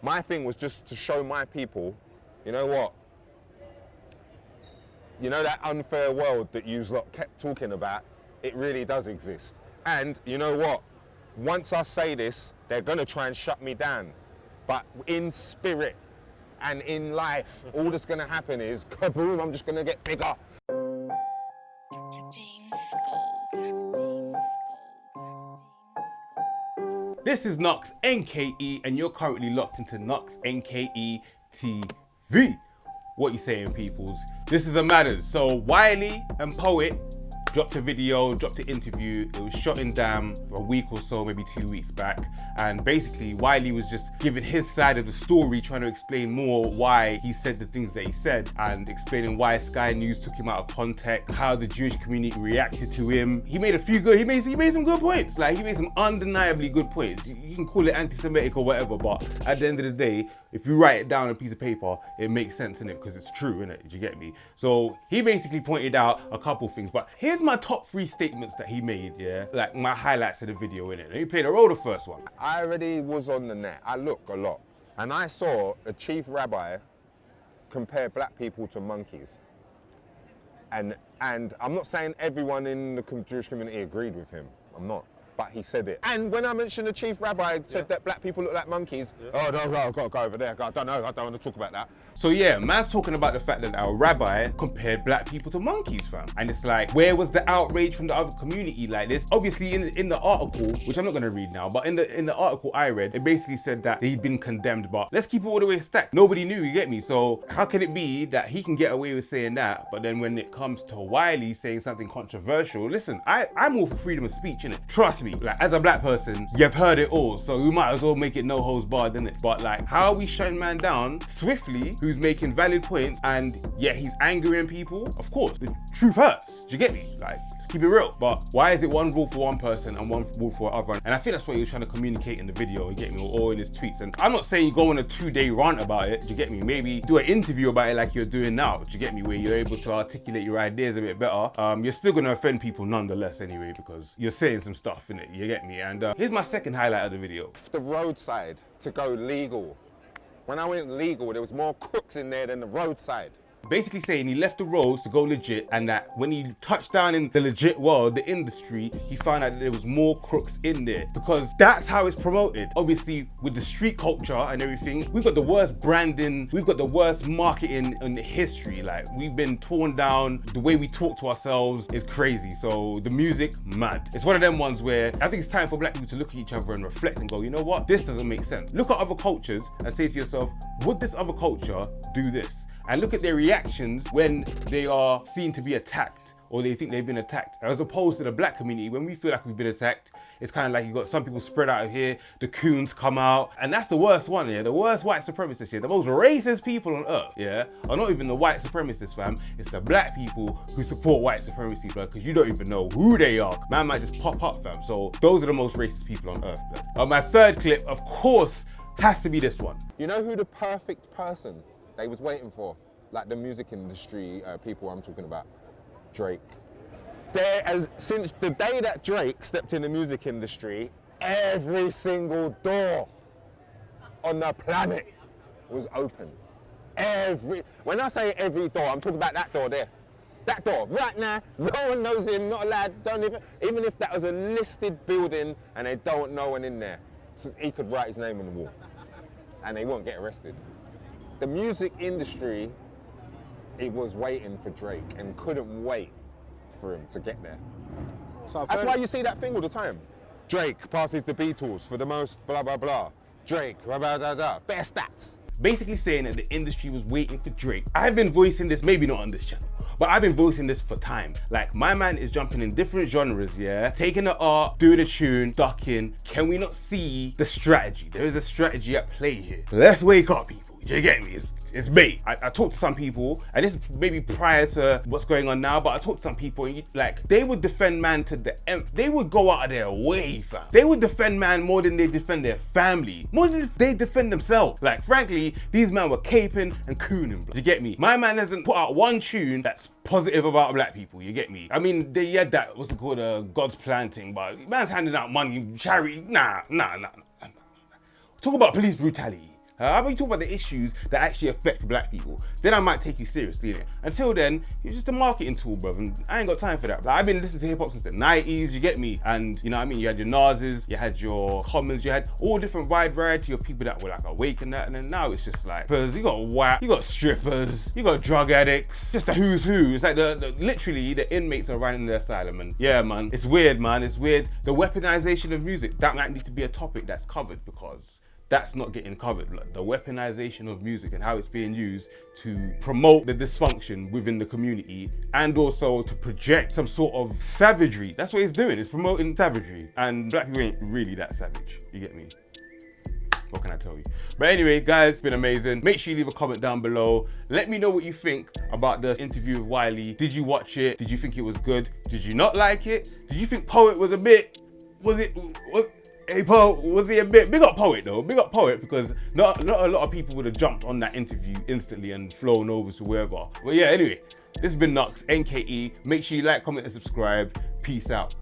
My thing was just to show my people, you know what? You know that unfair world that you lot kept talking about, it really does exist. And you know what? Once I say this, they're gonna try and shut me down. But in spirit and in life, all that's gonna happen is, kaboom, I'm just gonna get bigger. This is Knox NKE, and you're currently locked into Knox NKE TV. What you saying, peoples? This is a matters. So Wiley and Poet dropped a video, dropped an interview. It was shot in Dam a week or so, maybe 2 weeks back. And basically, Wiley was just giving his side of the story, trying to explain more why he said the things that he said, and explaining why Sky News took him out of context, how the Jewish community reacted to him. He made some good points. Like, he made some undeniably good points. You can call it anti-Semitic or whatever, but at the end of the day, if you write it down on a piece of paper, it makes sense, innit? Because it's true, innit? Did you get me? So he basically pointed out a couple things, but here's my top 3 statements that he made, yeah? Like my highlights of the video, innit? Let me play the first one. I already was on the net. I look a lot. And I saw a chief rabbi compare black people to monkeys. And I'm not saying everyone in the Jewish community agreed with him. I'm not. But he said it. And when I mentioned the chief rabbi said that black people look like monkeys, oh, no, I've got to go over there. I don't know, I don't want to talk about that. So yeah, man's talking about the fact that our rabbi compared black people to monkeys, fam. And it's like, where was the outrage from the other community like this? Obviously in the article, which I'm not gonna read now, but in the article I read, it basically said that he'd been condemned, but let's keep it all the way stacked. Nobody knew, you get me? So how can it be that he can get away with saying that, but then when it comes to Wiley saying something controversial, listen, I'm all for freedom of speech, innit? Trust me, like as a black person, you've heard it all, so we might as well make it no holds barred, innit? But like, how are we shutting man down swiftly, who's making valid points, and yeah, he's angering people? Of course, the truth hurts, do you get me? Like, let's keep it real. But why is it one rule for one person and one rule for another? And I think that's what he was trying to communicate in the video, you get me, or in his tweets. And I'm not saying you go on a 2-day rant about it, do you get me? Maybe do an interview about it like you're doing now, do you get me? Where you're able to articulate your ideas a bit better. You're still gonna offend people nonetheless anyway, because you're saying some stuff, innit? You get me? And here's my second highlight of the video. The roadside to go legal. When I went legal, there was more crooks in there than the roadside. Basically saying he left the roads to go legit, and that when he touched down in the legit world, the industry, he found out that there was more crooks in there, because that's how it's promoted. Obviously, with the street culture and everything, we've got the worst branding, we've got the worst marketing in history. Like, we've been torn down. The way we talk to ourselves is crazy. So the music, mad. It's one of them ones where I think it's time for black people to look at each other and reflect and go, you know what? This doesn't make sense. Look at other cultures and say to yourself, would this other culture do this? And look at their reactions when they are seen to be attacked, or they think they've been attacked. As opposed to the black community, when we feel like we've been attacked, it's kind of like you've got some people spread out here, the coons come out, and that's the worst one, yeah? The worst white supremacists here, the most racist people on earth, yeah? Are not even the white supremacists, fam. It's the black people who support white supremacy, blood, because you don't even know who they are. Man might just pop up, fam. So those are the most racist people on earth, blood. My third clip, of course, has to be this one. You know who the perfect person they was waiting for? Like the music industry people I'm talking about. Drake. Since the day that Drake stepped in the music industry, every single door on the planet was open. When I say every door, I'm talking about that door there. That door, right now, no one knows him, not allowed, even if that was a listed building and they don't know one in there, so he could write his name on the wall and they won't get arrested. The music industry, it was waiting for Drake and couldn't wait for him to get there. So that's why you see that thing all the time. Drake passes the Beatles for the most blah, blah, blah. Drake, blah, blah, blah, blah. Better stats. Basically saying that the industry was waiting for Drake. I've been voicing this, maybe not on this channel, but I've been voicing this for time. Like, my man is jumping in different genres, yeah? Taking the art, doing a tune, ducking. Can we not see the strategy? There is a strategy at play here. Let's wake up, people. You get me? It's bait. I talked to some people, and this is maybe prior to what's going on now, but I talked to some people, and like, they would defend man to the end. They would go out of their way, fam. They would defend man more than they defend their family, more than they defend themselves. Like, frankly, these men were caping and cooning, bro. You get me? My man hasn't put out one tune that's positive about black people, you get me? I mean, they had that, what's it called, God's planting, but man's handing out money, charity, nah. Talk about police brutality. How about you talk about the issues that actually affect black people? Then I might take you seriously, innit? Until then, you're just a marketing tool, bro, and I ain't got time for that. Like, I've been listening to hip hop since the 90s, you get me? And you know what I mean? You had your Nas's, you had your Commons, you had all different wide variety of people that were like awake and that, and then now it's just like, because you got WAP, you got strippers, you got drug addicts, just the who's who. It's like literally the inmates are running the asylum, and yeah, man, it's weird, man, it's weird. The weaponization of music, that might need to be a topic that's covered, because that's not getting covered. Like, the weaponization of music and how it's being used to promote the dysfunction within the community, and also to project some sort of savagery. That's what it's doing, it's promoting savagery. And black people ain't really that savage, you get me? What can I tell you? But anyway, guys, it's been amazing. Make sure you leave a comment down below. Let me know what you think about the interview with Wiley. Did you watch it? Did you think it was good? Did you not like it? Did you think Poet was a bit, hey Poet, was he a bit? Big up Poet though, big up Poet, because not a lot of people would have jumped on that interview instantly and flown over to wherever. But yeah, anyway, this has been Nux, NKE. Make sure you like, comment, and subscribe. Peace out.